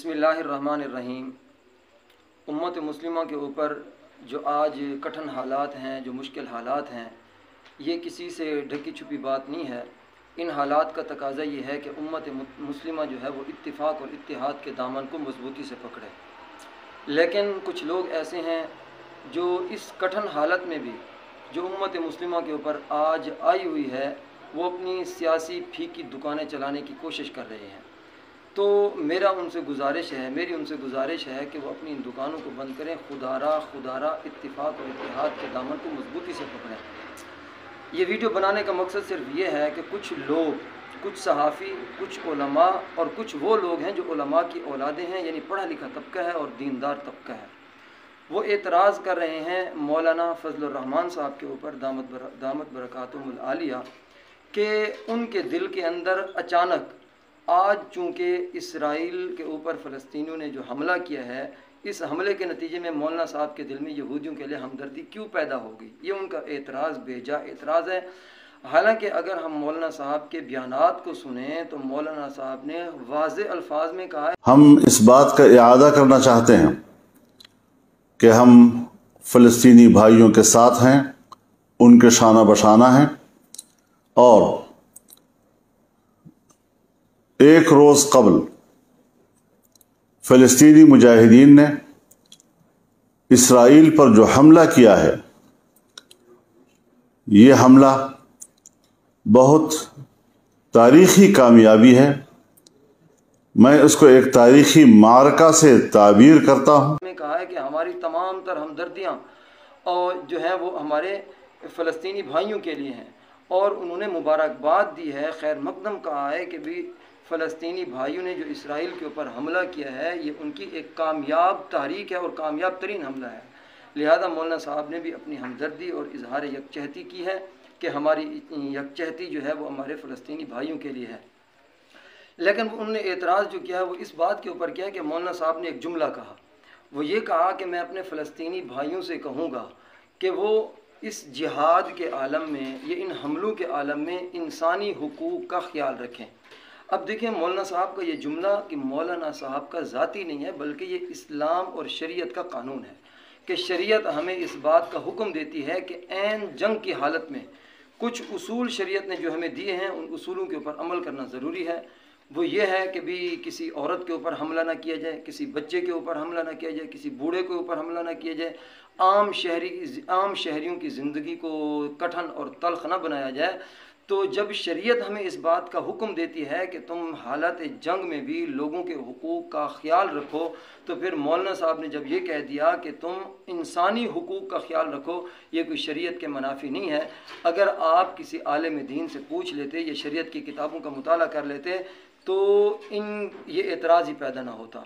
बिस्मिल्लाहिर्रहमानिर्रहीम। उम्मत मुस्लिमा के ऊपर जो आज कठिन हालात हैं, जो मुश्किल हालात हैं, ये किसी से ढकी छुपी बात नहीं है। इन हालात का तकाज़ा ये है कि उम्मत मुस्लिमा जो है वो इत्तिफ़ाक़ और इत्तिहाद के दामन को मजबूती से पकड़े। लेकिन कुछ लोग ऐसे हैं जो इस कठिन हालत में भी जो उम्मत मुस्लिमा के ऊपर आज आई हुई है वो अपनी सियासी फीक की दुकानें चलाने की कोशिश कर रहे हैं। तो मेरी उनसे गुजारिश है कि वो अपनी इन दुकानों को बंद करें, खुदारा इत्तिफ़ाक़ और इत्तिहाद के दामन को मजबूती से पकड़ें। ये वीडियो बनाने का मकसद सिर्फ ये है कि कुछ लोग, कुछ सहाफ़ी, कुछ उलमा और कुछ वो लोग हैं जो उलमा की औलादें हैं, यानी पढ़ा लिखा तबका है और दीनदार तबका है, वो एतराज़ कर रहे हैं मौलाना फजलुर रहमान साहब के ऊपर दामत बरकातुहुमुल आलिया कि उनके दिल के अंदर अचानक आज चूँकि इसराइल के ऊपर फ़लस्तीनियों ने जो हमला किया है, इस हमले के नतीजे में मौलाना साहब के दिल में यहूदियों के लिए हमदर्दी क्यों पैदा हो गई। ये उनका एतराज़ बेजा एतराज़ है। हालांकि अगर हम मौलाना साहब के बयानात को सुने तो मौलाना साहब ने वाज़ेह अल्फाज में कहा है, हम इस बात का इआदा करना चाहते हैं कि हम फ़लस्तीनी भाइयों के साथ हैं, उनके शाना बशाना हैं, और एक रोज़ कबल फ़लस्तीनी मुजाहिदीन ने इसराइल पर जो हमला किया है, ये हमला बहुत तारीख़ी कामयाबी है। मैं उसको एक तारीख़ी मारका से ताबीर करता हूँ। ने कहा है कि हमारी तमाम तर हमदर्दियाँ और जो हैं वो हमारे फ़लस्तीनी भाइयों के लिए हैं, और उन्होंने मुबारकबाद दी है, खैर मकदम कहा है कि भी फ़लस्तीनी भाइयों ने जो इसराइल के ऊपर हमला किया है ये उनकी एक कामयाब तहरीक है और कामयाब तरीन हमला है। लिहाजा मौलाना साहब ने भी अपनी हमदर्दी और इजहार यकजहती की है कि हमारी यकजहती जो है वो हमारे फ़लस्तीनी भाइयों के लिए है। लेकिन उन्होंने एतराज़ जो किया है वो इस बात के ऊपर किया है कि मौलाना साहब ने एक जुमला कहा, वो ये कहा कि मैं अपने फ़लस्तीनी भाइयों से कहूँगा कि वो इस जिहाद के आलम में, ये इन हमलों के आलम में इंसानी हुकूक़ का ख्याल रखें। अब देखिए मौलाना साहब का ये जुमला कि मौलाना साहब का ज़ाती नहीं है, बल्कि ये इस्लाम और शरीयत का कानून है कि शरीयत हमें इस बात का हुक्म देती है कि ऐन जंग की हालत में कुछ उसूल शरीयत ने जो हमें दिए हैं उन उसूलों के ऊपर अमल करना ज़रूरी है। वो ये है कि भी किसी औरत के ऊपर हमला ना किया जाए, किसी बच्चे के ऊपर हमला ना किया जाए, किसी बूढ़े के ऊपर हमला ना किया जाए, आम शहरियों की ज़िंदगी को कठिन और तल्ख़ ना बनाया जाए। तो जब शरीयत हमें इस बात का हुक्म देती है कि तुम हालत जंग में भी लोगों के हुकूक़ का ख्याल रखो, तो फिर मौलाना साहब ने जब ये कह दिया कि तुम इंसानी हुकूक़ का ख्याल रखो, ये कोई शरीयत के मनाफी नहीं है। अगर आप किसी आलिम दीन से पूछ लेते या शरीयत की किताबों का मुताला कर लेते तो ये एतराज़ ही पैदा ना होता।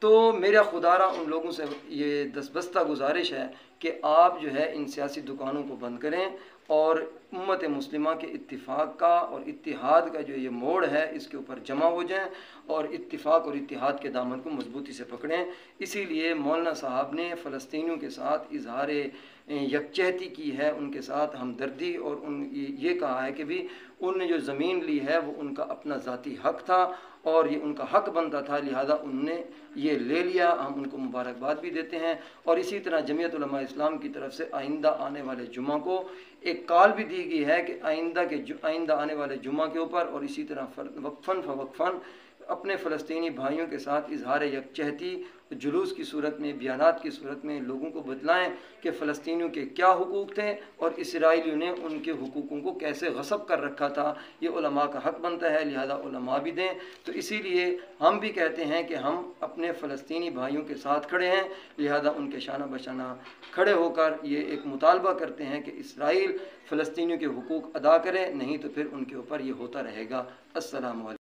तो मेरा खुदारा उन लोगों से ये दस्तबस्ता गुजारिश है कि आप जो है इन सियासी दुकानों को बंद करें और उम्मत मुस्लिमा के इत्तिफ़ाक़ का और इत्तिहाद का जो ये मोड़ है इसके ऊपर जमा हो जाएं और इत्तिफ़ाक़ और इत्तिहाद के दामन को मजबूती से पकड़ें। इसीलिए मौलाना साहब ने फ़लस्तीनियों के साथ इजहार यकजहती की है, उनके साथ हमदर्दी, और ये कहा है कि भी उनने जो ज़मीन ली है वो उनका अपना ज़ाती हक़ था और ये उनका हक़ बनता था, लिहाजा उनने ये ले लिया। हम उनको मुबारकबाद भी देते हैं। और इसी तरह जमीयत उलमा इस्लाम की तरफ से आइंदा आने वाले जुमा को एक कॉल भी दी गई है कि आइंदा आने वाले जुमा के ऊपर और इसी तरह वक्फ़न फ़वक्फ़न अपने फ़लस्तीनी भाइयों के साथ इजहार यकजहती जुलूस की सूरत में, बयानात की सूरत में लोगों को बतलाएं कि फ़लस्तीनियों के क्या हुकूक़ थे और इसराइलियों ने उनके हुकूक़ों को कैसे गसब कर रखा था। ये उलमा का हक़ बनता है, लिहाजा उलमा भी दें। तो इसीलिए हम भी कहते हैं कि हम अपने फ़लस्तीनी भाइयों के साथ खड़े हैं, लिहाजा उनके शाना बशाना खड़े होकर ये एक मुतालबा करते हैं कि इसराइल फ़लस्तीनियों के हुकूक़ अदा करें, नहीं तो फिर उनके ऊपर ये होता रहेगा। अस्सलामु अलैकुम।